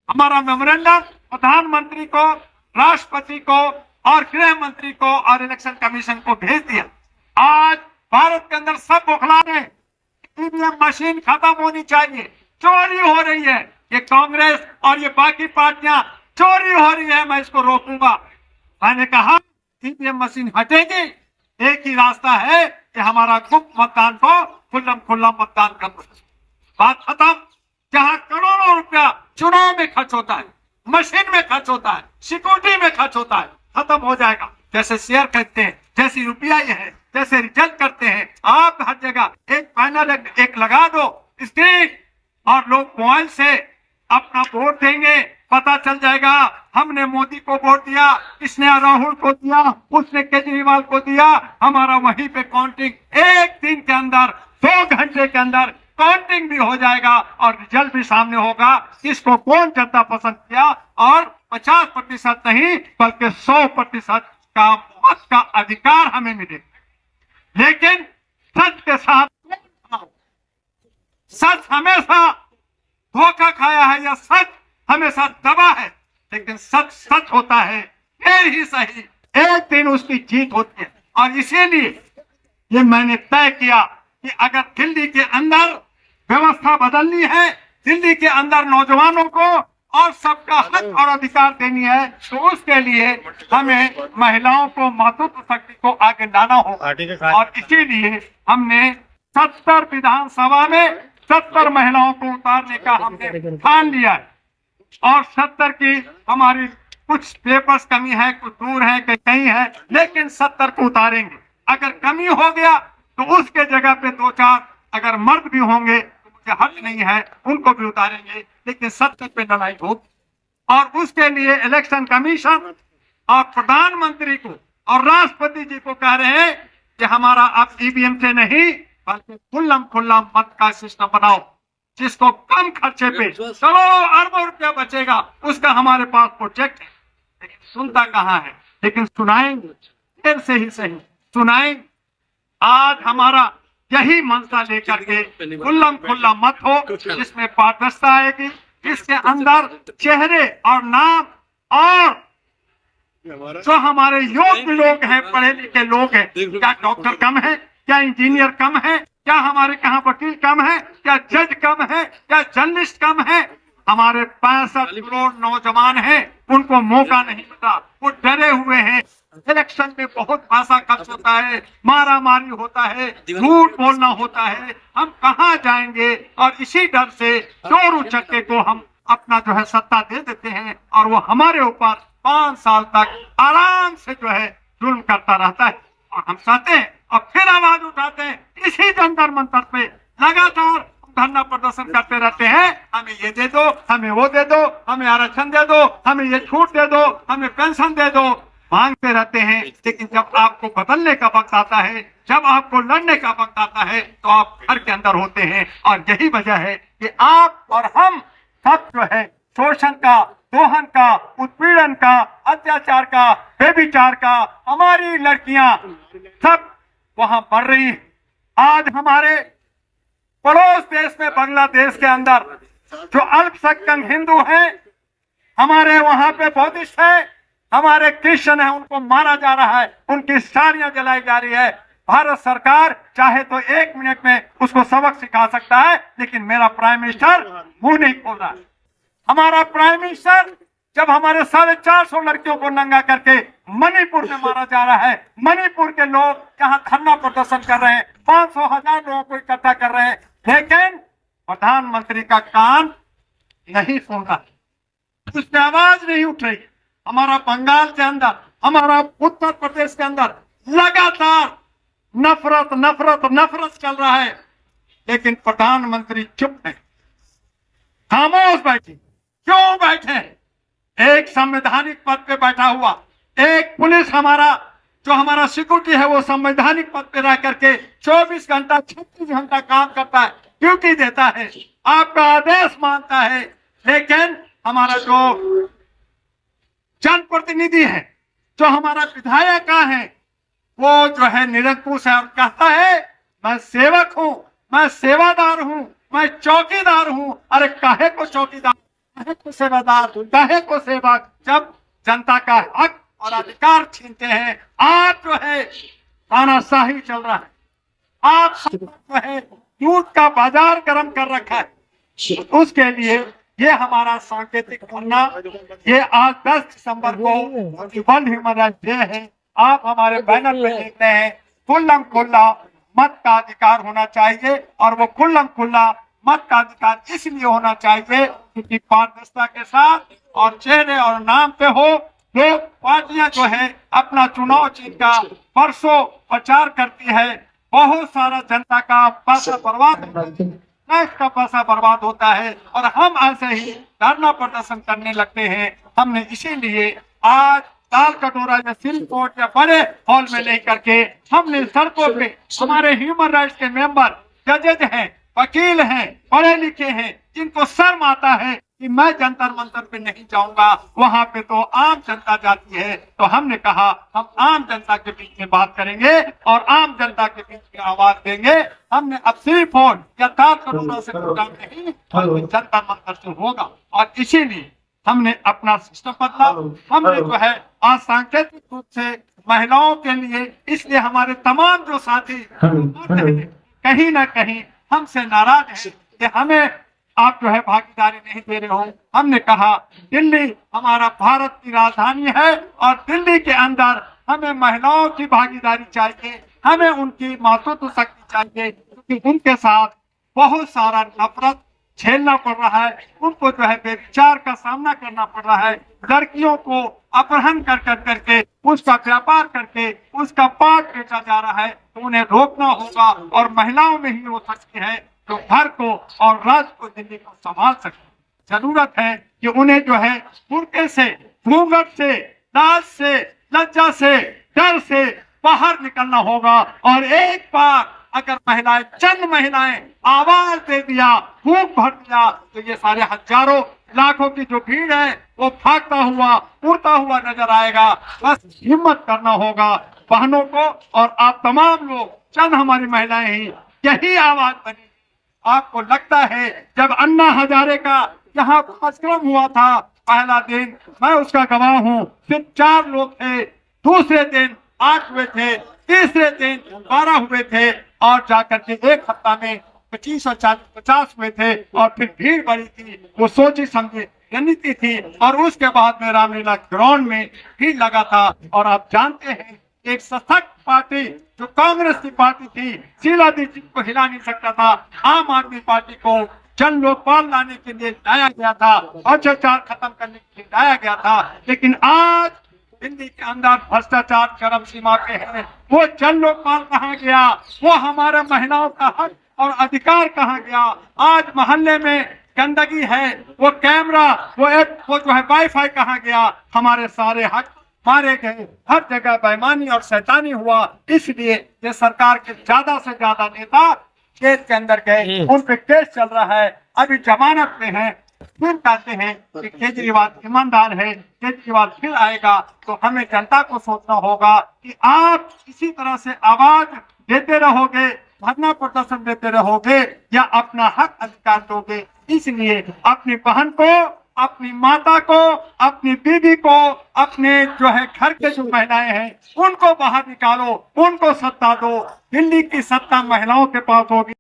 हमारा मेमोरेंडम प्रधानमंत्री को, राष्ट्रपति को और गृह मंत्री को और इलेक्शन कमीशन को भेज दिया। आज भारत के अंदर सब बौखला रहे, ईवीएम मशीन खत्म होनी चाहिए, चोरी हो रही है, ये कांग्रेस और ये बाकी पार्टियां चोरी हो रही है, मैं इसको रोकूंगा। मैंने कहा ईवीएम मशीन हटेगी, एक ही रास्ता है कि हमारा गुप्त मतदान को खुल्लम खुल्ला मतदान कर दो। बात खत्म। जहां करोड़ों रुपया चुनाव में खर्च होता है, मशीन में खर्च होता है, सिक्योरिटी में खर्च होता है, खत्म हो जाएगा। जैसे शेयर करते हैं, जैसी रुपया ये है, जैसे रिजल्ट करते हैं, आप हर जगह एक पैनल एक लगा दो स्क्रीन और लोग मोबाइल से अपना वोट देंगे, पता चल जाएगा हमने मोदी को वोट दिया, इसने राहुल को दिया, उसने केजरीवाल को दिया। हमारा वहीं पे काउंटिंग एक दिन के अंदर, 2 घंटे के अंदर काउंटिंग भी हो जाएगा और रिजल्ट भी सामने होगा। इसको कौन जनता पसंद किया और 50% नहीं बल्कि 100% का मत का अधिकार हमें मिले। लेकिन सच के साथ सच हमेशा धोखा खाया है या सच हमेशा दबा है, लेकिन सच सच होता है, फिर ही सही एक दिन उसकी जीत होती है। और इसीलिए ये मैंने तय किया कि अगर दिल्ली के अंदर व्यवस्था बदलनी है, दिल्ली के अंदर नौजवानों को और सबका हक और अधिकार देनी है, तो उसके लिए हमें महिलाओं को, मातृत्व शक्ति को आगे लाना होगा। और इसीलिए हमने 70 विधानसभा में 70 महिलाओं को उतारने का हमने ठान लिया है। और 70 की हमारी कुछ पेपर्स कमी है, कुछ दूर है, कहीं है, लेकिन 70 को उतारेंगे। अगर कमी हो गया तो उसके जगह पे 2-4 अगर मर्द भी होंगे तो मुझे हक नहीं है, उनको भी उतारेंगे, लेकिन 70 पे लड़ाई होगी। और उसके लिए इलेक्शन कमीशन और प्रधानमंत्री को और राष्ट्रपति जी को कह रहे हैं कि हमारा अब ईवीएम से नहीं बल्कि खुल्लम खुल्ला मत का सिस्टम बनाओ, जिसको कम खर्चे पे करोड़ों अरबों रुपया बचेगा। उसका हमारे पास प्रोजेक्ट है, लेकिन सुनता कहाँ है। लेकिन सुनाएंगे, फिर से ही सही सुनाएंगे। आज हमारा यही मंशा लेकर के खुल्लम खुल्ला मत हो, जिसमें पारदर्शिता आएगी, जिसके अंदर चेहरे और नाम और जो हमारे योग्य लोग हैं, पढ़े लिखे लोग हैं, क्या डॉक्टर कम है, क्या इंजीनियर कम है, क्या हमारे कहाँ वकील कम है, क्या जज कम है, क्या जर्नलिस्ट कम है। हमारे 65 करोड़ नौजवान हैं, उनको मौका नहीं मिलता, वो डरे हुए हैं। इलेक्शन में बहुत पैसा खर्च होता है, मारा मारी होता है, झूठ बोलना होता है, हम कहाँ जाएंगे। और इसी डर से चोर उचक्के को हम अपना जो है सत्ता दे देते हैं और वो हमारे ऊपर 5 साल तक आराम से जो है जुल्म करता रहता है। और हम चाहते हैं और फिर आवाज उठाते हैं, इसी जंतर मंतर पे लगातार धरना प्रदर्शन करते रहते हैं, हमें ये दे दो, हमें वो दे दो, हमें आरक्षण दे दो, हमें ये छूट दे दो, हमें पेंशन दे दो, मांगते रहते हैं। लेकिन जब आपको बदलने का वक्त आता है, जब आपको लड़ने का वक्त आता है, तो आप घर के अंदर होते हैं। और यही वजह है कि आप और हम सब जो है शोषण का, दोहन का, उत्पीड़न का, अत्याचार का, बेविचार का, हमारी लड़कियां सब वहां बढ़ रही है। आज हमारे पड़ोस देश में बांग्लादेश के अंदर जो अल्पसंख्यक हिंदू हैं, हमारे वहां पे बौद्धिस्ट है, हमारे क्रिश्चियन है, उनको मारा जा रहा है, उनकी साड़ियां जलाई जा रही है। भारत सरकार चाहे तो 1 मिनट में उसको सबक सिखा सकता है, लेकिन मेरा प्राइम मिनिस्टर मुंह नहीं खोल रहा है। हमारा प्राइम मिनिस्टर जब हमारे 450 लड़कियों को नंगा करके मणिपुर में मारा जा रहा है, मणिपुर के लोग यहाँ धरना प्रदर्शन कर रहे हैं, 500,000 लोगों को इकट्ठा कर रहे हैं, लेकिन प्रधानमंत्री का कान नहीं सुन रहा, उसमें आवाज नहीं उठ रही। हमारा बंगाल के अंदर, हमारा उत्तर प्रदेश के अंदर लगातार नफरत नफरत नफरत चल रहा है, लेकिन प्रधानमंत्री चुप है, खामोश बैठे। क्यों बैठे? एक संवैधानिक पद पे बैठा हुआ, एक पुलिस हमारा जो हमारा सिक्योरिटी है वो संवैधानिक पद पे रह करके 24 घंटा 36 घंटा काम करता है, ड्यूटी देता है, आपका आदेश मानता है। लेकिन हमारा जो जनप्रतिनिधि है, जो हमारा विधायक है, वो जो है निरंकुश है और कहता है मैं सेवक हूं, मैं सेवादार हूं, मैं चौकीदार हूं। अरे काहे को चौकीदार? चाहे को सेवादार, चाहे को सेवक, जब जनता का हक और अधिकार छीनते हैं, आप जो है तानाशाही चल रहा है, आप जो है दूध का बाजार गर्म कर रखा है। उसके लिए ये हमारा सांकेतिक करना, ये आज 10 दिसंबर को वर्ल्ड ह्यूमन राइट्स डे है। आप हमारे बैनर पे देख रहे हैं, खुल्लम खुल्ला मत का अधिकार होना चाहिए, और वो खुल्लम खुल्ला मत का अधिकार इसलिए होना चाहिए क्योंकि पारदर्शिता के साथ और चेहरे और नाम पे हो। दो पार्टियां जो है अपना चुनाव चिन्ह का परसों प्रचार करती है, बहुत सारा जनता का पैसा बर्बाद होता है, टैक्स का पैसा बर्बाद होता है, और हम ऐसे ही धरना प्रदर्शन करने लगते हैं। हमने इसीलिए आज दाल कटोरा या सिल्क कोर्ट या बड़े हॉल में नहीं करके हमने सड़कों पे हमारे ह्यूमन राइट्स के मेंबर, जजेज हैं, वकील हैं, पढ़े लिखे हैं, जिनको शर्म आता है कि मैं जंतर मंतर पे नहीं जाऊंगा, वहां पे तो आम जनता जाती है। तो हमने कहा हम आम जनता के बीच में बात करेंगे और आम जनता के बीच में आवाज देंगे। हमने अब सिर्फ या दाल कटोरा से प्रोग्राम नहीं, जंतर मंतर से होगा, और इसीलिए हमने अपना सिस्टम बदला। हमने जो है आज सांकेतिक रूप से महिलाओं के लिए, इसलिए हमारे तमाम जो साथी कहीं ना कहीं हमसे नाराज है कि हमें आप जो है भागीदारी नहीं दे रहे हो। हमने कहा दिल्ली हमारा भारत की राजधानी है, और दिल्ली के अंदर हमें महिलाओं की भागीदारी चाहिए, हमें उनकी मातृत्व शक्ति चाहिए, क्योंकि उनके साथ बहुत सारा नफरत झेलना पड़ रहा है, उनको जो है बेविचार का सामना करना पड़ रहा है, लड़कियों को अपहरण कर करके उसका व्यापार करके उसका पाठ बेचा जा रहा है। तो उन्हें रोकना होगा, और महिलाओं में ही हो सकती है जो घर को और राज्य को, दिल्ली को संभाल सके। जरूरत है कि उन्हें जो है बुर्के से, घूंघट से, लाज से, लज्जा से, डर से बाहर निकलना होगा। और एक बार अगर महिलाएं, चंद महिलाएं आवाज दे दिया, फूंक भर दिया, तो ये सारे हजारों लाखों की जो भीड़ है वो भागता हुआ, उड़ता हुआ नजर आएगा। बस हिम्मत करना होगा बहनों को, और आप तमाम लोग, चंद हमारी महिलाएं ही यही आवाज बनी। आपको लगता है जब अन्ना हजारे का यहाँ कार्यक्रम हुआ था, पहला दिन मैं उसका गवाह हूँ, सिर्फ 4 लोग थे, दूसरे दिन 8 हुए थे, तीसरे दिन 12 हुए थे, और जाकर के एक हफ्ता में 25 और 50 हुए थे, और फिर भीड़ बढ़ी थी। वो सोची समझी रणनीति थी, और उसके बाद में रामलीला ग्राउंड में भीड़ लगा था। और आप जानते हैं एक सशक्त पार्टी जो कांग्रेस की पार्टी थी, शीला दीक्षित को हिला नहीं सकता था, आम आदमी पार्टी को जन लोकपाल लाने के लिए लाया गया था, भ्रष्टाचार खत्म करने के लिए लाया गया था। लेकिन आज दिल्ली के अंदर भ्रष्टाचार चरम सीमा पे है। वो जन लोकपाल कहाँ गया? वो हमारे महिलाओं का हक और अधिकार कहाँ गया? आज मोहल्ले में गंदगी है, वो कैमरा, वो जो है वाईफाई कहाँ गया? हमारे सारे हक मारे गए, हर जगह बेईमानी और शैतानी हुआ। इसलिए ये सरकार के ज्यादा से ज्यादा नेता जेल के अंदर गए, उन पे केस चल रहा है, अभी जमानत पे हैं। फिर कहते हैं कि केजरीवाल ईमानदार है, केजरीवाल फिर आएगा। तो हमें जनता को सोचना होगा कि आप इसी तरह से आवाज देते रहोगे, धरना प्रदर्शन देते रहोगे, या अपना हक अधिकार दोगे। इसलिए अपनी बहन को, अपनी माता को, अपनी बीवी को, अपने जो है घर के जो महिलाएं हैं उनको बाहर निकालो, उनको सत्ता दो। दिल्ली की सत्ता महिलाओं के पास होगी।